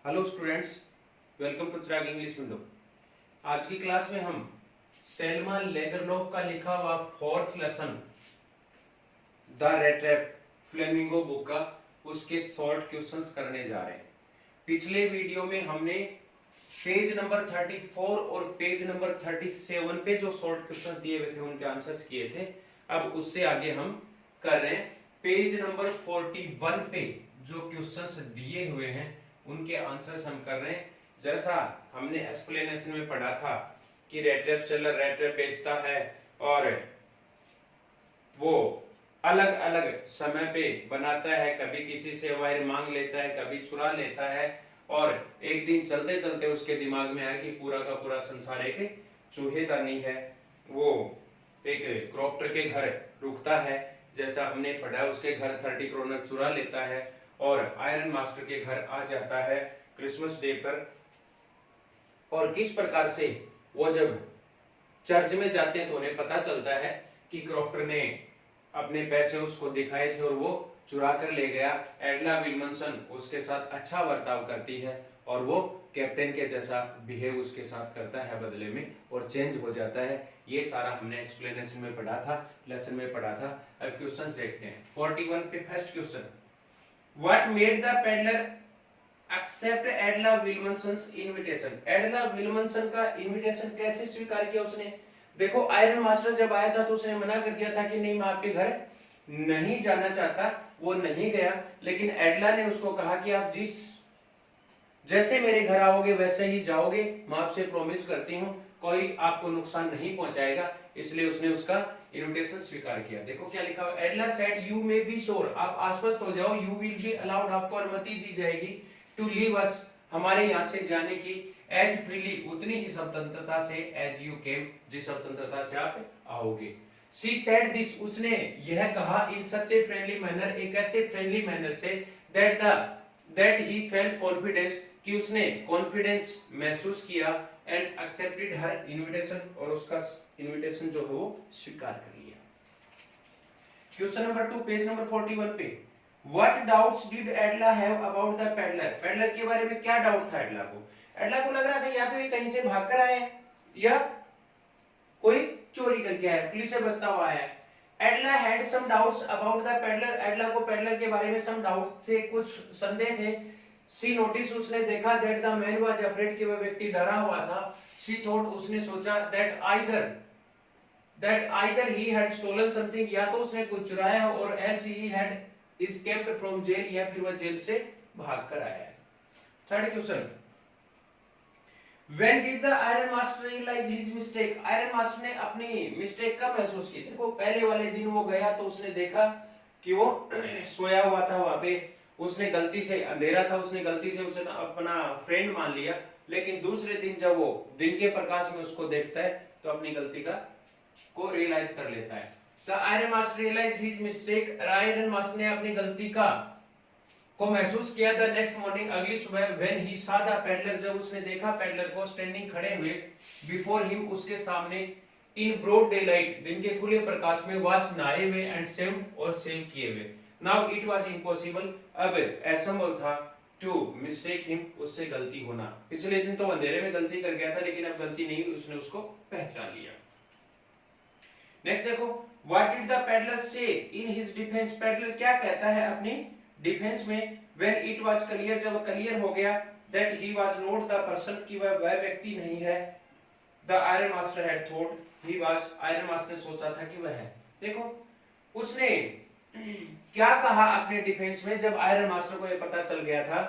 Hello students, welcome to Chirag English window. आज की class में हम सेल्मा लेगरलोफ का लिखा हुआ fourth lesson the rattrap Flamingo book का उसके शॉर्ट क्वेश्चंस करने जा रहे हैं। पिछले वीडियो में हमने पेज नंबर 34 और पेज नंबर 37 पे जो शॉर्ट क्वेश्चंस दिए हुए थे उनके आंसर्स किए थे। अब उससे आगे हम कर रहे हैं पेज नंबर 41 पे जो क्वेश्चंस दिए हुए हैं उनके आंसर्स हम कर रहे हैं। जैसा हमने एक्सप्लेनेशन में पढ़ा था कि rattrap seller rattrap बेचता है और वो अलग अलग समय पे बनाता है, कभी किसी से वायर मांग लेता है, कभी चुरा लेता है और एक दिन चलते चलते उसके दिमाग में आया कि पूरा का पूरा संसार एक चूहेदानी है। वो एक क्रॉप्टर के घर रुकता है, जैसा हमने पढ़ा उसके घर 30 क्रोनर चुरा लेता है और आयरन मास्टर के घर आ जाता है क्रिसमस डे पर। और किस प्रकार से वो जब चर्च में जाते हैं तो उन्हें पता चलता है कि क्रॉफ्टर ने अपने पैसे उसको दिखाए थे और वो चुरा कर ले गया। एडला विल्मनसन उसके साथ अच्छा बर्ताव करती है और वो कैप्टन के जैसा बिहेव उसके साथ करता है बदले में और चेंज हो जाता है। ये सारा हमने एक्सप्लेनेशन में पढ़ा था, लेसन में पढ़ा था। अब क्वेश्चंस देखते हैं। 41 पे first question, what made the peddler accept Edla Willmansson's invitation. Edla Willmansson का इनविटेशन कैसे स्वीकार किया उसने? देखो, आयरन मास्टर जब आया था तो उसने मना कर दिया था कि नहीं, मैं आपके घर नहीं जाना चाहता, वो नहीं गया। लेकिन एडला ने उसको कहा कि आप जैसे मेरे घर आओगे वैसे ही जाओगे, मैं आपसे प्रॉमिस करती हूँ कोई आपको नुकसान नहीं पहुंचाएगा। इसलिए उसने उसका इनविटेशन स्वीकार किया। देखो क्या लिखा हुआ, Edla said you may be sure, आप आश्वस्त हो जाओ, यू विल बी अलाउड, आपको अनुमति दी जाएगी, टू लीव अस, हमारे यहाँ से जाने की, एज फ्रीली, उतनी ही स्वतंत्रता से, एज यू केम, जिस स्वतंत्रता से आप आओगे। शी सेड दिस, उसने यह कहा, इन सच ए फ्रेंडली मैनर, एक ऐसे फ्रेंडली मैनर से, दैट ही फेल्ट कॉन्फिडेंस, कि उसने कॉन्फिडेंस महसूस किया, एंड एक्सेप्टेड हर इनविटेशन, और उसका इनविटेशन जो है वो स्वीकार कर लिया। क्वेश्चन नंबर 2 पेज नंबर 41 पे, What doubts did Adla have about the peddler? Peddler के बारे में क्या डाउट था एडला को? एडला को लग रहा था या तो ये कहीं से भाग कर आए या कोई चोरी करके आया, पुलिस से बचता हुआ आया। Edla had some doubts about the peddler, Edla को पेडलर के बारे में सम डाउट थे, कुछ संदेह थे। सी नोटिस, उसने देखा, that the man was afraid, कि वह व्यक्ति डरा हुआ था। सी थॉट, उसने सोचा, that either he had stolen something, या तो उसने कुछ चुराया और else he had escaped from jail, या फिर वह जेल से भागकर आया है। Third question, when did the iron master realize his mistake? Iron master ने अपनी मिस्टेक कब महसूस की? देखो, पहले वाले दिन वो गया तो उसने देखा कि वो सोया हुआ था वहां पे, उसने गलती से, अंधेरा था, उसने गलती से उसने अपना फ्रेंड मान लिया। लेकिन दूसरे दिन जब वो दिन के प्रकाश में उसको देखता है तो अपनी गलती को रियलाइज कर लेता है। The iron master realized his mistake, iron master ने अपनी गलती को महसूस किया। The next morning, अगली सुबह, when he saw the peddler, जब उसने देखा पेडलर को स्टैंडिंग खड़े हुए, before him, उसके सामने, in broad daylight, दिन के खुले प्रकाश में, was नहाए हुए and shaved, और शेव किए हुए। Now it was impossible, अब असंभव था, to mistake him, उससे गलती होना। पिछले दिन तो अंधेरे में गलती कर गया था, लेकिन अब गलती नहीं, उसने उसको पहचान लिया। नेक्स्ट देखो, व्हाट डिड द पेडलर से इन हिज डिफेंस, पेडलर क्या कहता है अपनी डिफेंस में? व्हेन इट वाज क्लियर, जब क्लियर हो गया, that he was not the person, कि वह व्यक्ति नहीं है, the iron master had thought he was, iron master ने सोचा था कि वह है। देखो, उसने क्या कहा अपने डिफेंस में जब आयरन मास्टर को यह पता चल गया था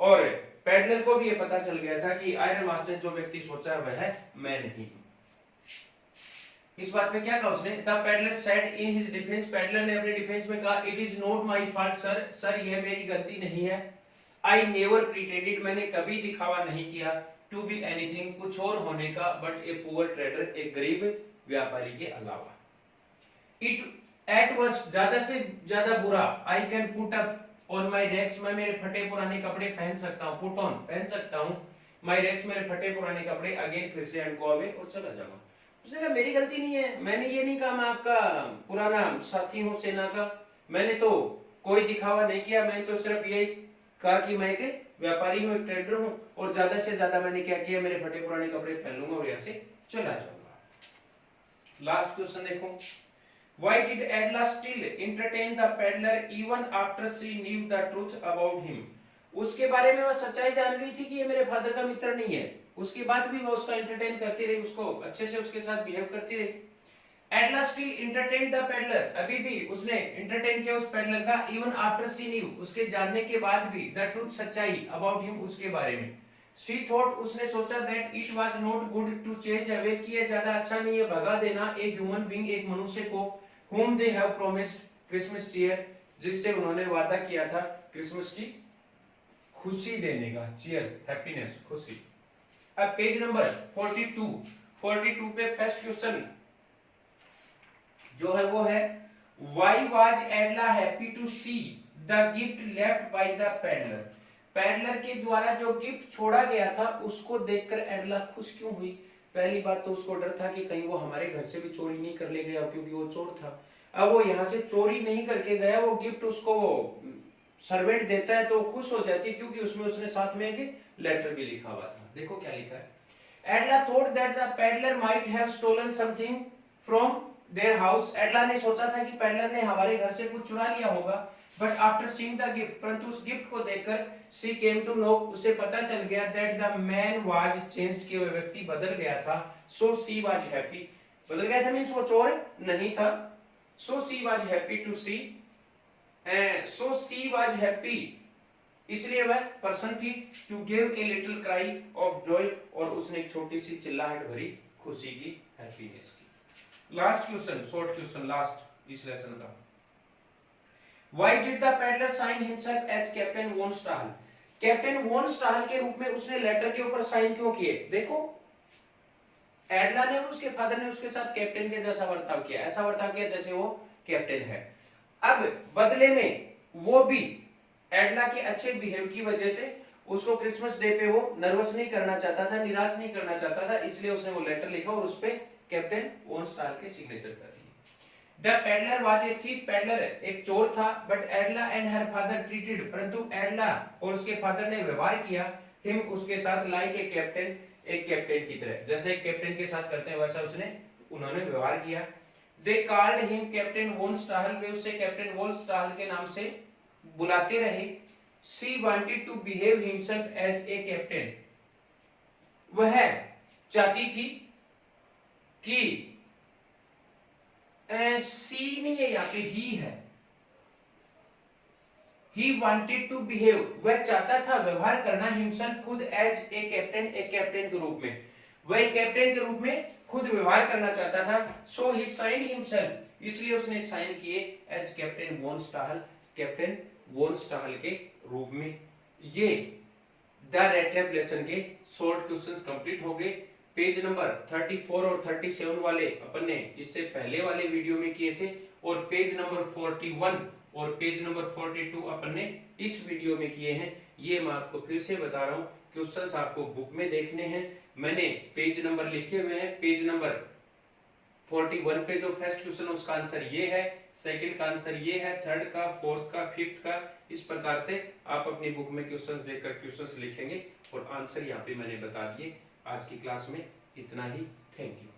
और पेडलर को भी यह पता चल गया था कि आयरन मास्टर ने जो व्यक्ति सोचा वह है, मैं नहीं हूं। इस बात पे क्या कहा उसने? The peddler said in his defence, peddler ने अपने डिफेंस में कहा, it is not my fault sir, sir यह मेरी गलती नहीं है। आई नेवर प्रिटेंडेड, मैंने कभी दिखावा नहीं किया, टू बी एनीथिंग, कुछ और होने का, बट ए पुअर ट्रेडर, एक गरीब व्यापारी के अलावा। इट एट वर्स्ट, ज्यादा से ज्यादा बुरा, I can put up on my rags, मैं मेरे फटे पुराने कपड़े पहन सकता हूं, पुट ऑन पहन सकता हूं, माय रेक्स, मेरे फटे पुराने कपड़े, अगेन फिर से, एंड गो अवे, और चला जाऊंगा। उसने कहा मेरी गलती नहीं है, मैंने ये नहीं कहा मैं आपका पुराना साथी हूं सेना का, मैंने तो कोई दिखावा नहीं किया, मैंने तो सिर्फ यही कहा कि मैं एक व्यापारी हूँ, एक ट्रेडर हूँ, और ज्यादा से ज्यादा मैंने क्या किया, मेरे फटे पुराने कपड़े पहन लूंगा और यहाँ से चला जाऊंगा। लास्ट क्वेश्चन देखो, Why did Adela still entertain the peddler even after she knew the truth about him? उसके बारे में वह सच्चाई जान गई थी कि ये मेरे फादर का मित्र नहीं है, उसके बाद भी वह उसका एंटरटेन करती रही, उसको अच्छे से उसके साथ बिहेव करती रही। Adela still entertained the peddler, अभी भी उसने एंटरटेन किया उस पेडलर का, even after she knew, उसके जानने के बाद भी, the truth सच्चाई, about him, उसके बारे में। She thought, उसने सोचा, that it was not good to chase away, कि ये ज्यादा अच्छा नहीं है भगा देना, a human being, एक मनुष्य को, whom they have promised Christmas cheer, जिससे उन्होंने वादा किया था क्रिसमस की खुशी देने का, cheer, happiness, खुशी। अब पेज नंबर 42 पे फर्स्ट क्वेश्चन जो है वो है, why was Adela happy to see the gift left by the peddler? Peddler के द्वारा जो गिफ्ट छोड़ा गया था उसको देखकर एडला खुश क्यों हुई? पहली बात तो उसको डर था कि कहीं वो हमारे घर से भी चोरी नहीं कर ले गया, क्योंकि वो चोर था। अब वो यहाँ से चोरी नहीं करके गया, वो गिफ्ट उसको सर्वेंट देता है तो खुश हो जाती है, क्योंकि उसमें उसने साथ में एक लेटर भी लिखा हुआ था। देखो क्या लिखा है, Edla thought that the peddler might have stolen something from their house. Edla ने सोचा था कि पेडलर ने हमारे घर से कुछ चुरा लिया होगा, but after seeing the gift, परंतु उस गिफ्ट को देखकर शी केम टू नो, उसे पता चल गया, that the man was changed, कि वह व्यक्ति बदल गया था। सो शी वाज हैप्पी, बदल गया था मींस वो चोर नहीं था। So she was happy to see, so she was happy, इसलिए वह पर्सन थी, to give a little cry of joy, और उसने एक छोटी सी चिल्लाहट भरी खुशी की, हैप्पीनेस की। Last question, short question, last इस लेसन का, Why did the peddler sign himself as Captain von Stahl? Captain von Stahl के रूप में उसने लेटर के ऊपर साइन क्यों किए? देखो, एडला ने और उसके फादर ने उसके साथ कैप्टन के जैसा बर्ताव किया, ऐसा बर्ताव किया जैसे वो कैप्टन है। अब बदले में वो भी एडला के अच्छे बिहेव की वजह से उसको क्रिसमस डे पे वो नर्वस नहीं करना चाहता था, निराश नहीं करना चाहता था, इसलिए उसने वो लेटर लिखा और उस पे कैप्टन वॉन स्टाहल के सिग्नेचर कर दिए। The peddler was a thief, peddler एक चोर था, but Adela and her father treated, परंतु एडला और उसके फादर ने व्यवहार किया, him उसके साथ like a captain, एक कैप्टन की तरह, जैसे एक कैप्टन के साथ करते हैं वैसा उन्होंने व्यवहार किया। They called him Captain von Stahl, वे उसे कैप्टन वॉन स्टाहल के नाम से बुलाते रहे। She wanted to behave himself as a captain, वह चाहती थी कि सी नहीं है, यहाँ पे ही है, he wanted to behave, वह चाहता था व्यवहार करना, himself खुद, as a captain, एक कैप्टन के रूप में, वह एक कैप्टन के रूप में खुद व्यवहार करना चाहता था। so he signed himself, इसलिए उसने साइन किए as Captain von Stahl, Captain von Stahl के रूप में। ये द रेड टैप लेसन के शॉर्ट क्वेश्चंस कंप्लीट हो गए। पेज नंबर 34 और 37 वाले अपन ने इससे पहले वाले वीडियो में किए थे, और पेज नंबर 41 और पेज नंबर 42 अपन ने इस वीडियो में किए हैं। ये मैं आपको फिर से बता रहा हूँ, क्वेश्चंस आपको बुक में देखने हैं, मैंने पेज नंबर लिखे हुए हैं। पेज नंबर 41 पे जो फर्स्ट क्वेश्चन उसका आंसर ये है, सेकंड का आंसर ये है, थर्ड का, फोर्थ का, फिफ्थ का, इस प्रकार से आप अपनी बुक में क्वेश्चंस देखकर क्वेश्चंस लिखेंगे और आंसर यहाँ पे मैंने बता दिए। आज की क्लास में इतना ही, थैंक यू।